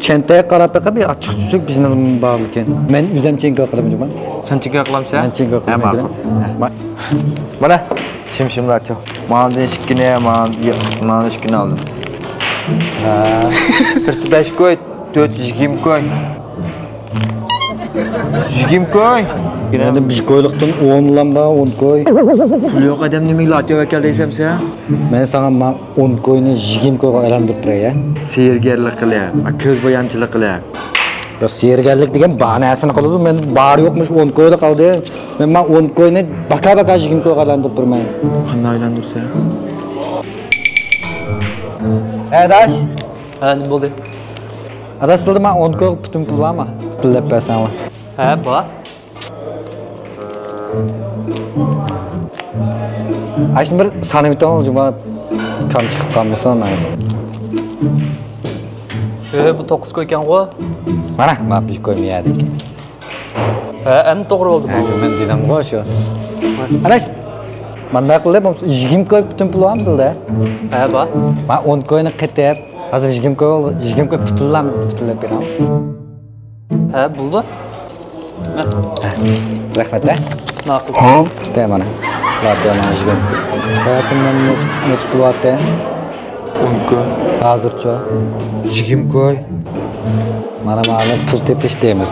Çenteye qarab bir açıq-çuçuk bizning bağlı ekan. Men o'zim chenko qilaman. Sen çekiyor kılamsa? Men chenko qilaman. Mana shim atıyor. Mana ishkine, mana ishkine aldım. Birisi 5 koy, 420 koy. 120 koy. Yani bir koyluqdan 10 lamba 10 koy. Pul yo'q odam nimaga latyo ekan desam sen? Men sana 10 koyni 20 koyga aylantirib qo'yay. Seyrgarlik qilyapman, ko'z bo'yamchilik qilyapman. Ya seyrgarlik degan ba'nasini qiladi. Men bari yo'qmish 10 koyda qoldi. Men 10 koyni baka 20 koyga aylantirib turman. Qanday aylantirsa? Adash, Ha, nima bo'ldi? adashildi men 10 koy putum pul bormi? Pullab bersanmi? Ha, bor. Aslında bir sanıbitan olacak kam çıkıp kalmıyorsan Bu 9 koy ekan ku. mana ma biz koymayadik. Ha, endi to'g'ri bo'ldi bu. Men dedim ku shu. Anash manda qilib 20 koy putum pul bormi sizda? Ha, bor. Men 10 koyni qetib, hozir 20 koy putullab beraman. Ha, bo'ldi. Rahmat. Ma'qul. İşte mana. Latyo mana 20. Hayatımdan ne çıkılattı? 10 koy. Hazırça. 20 koy. Mana pul tepiş deymiz.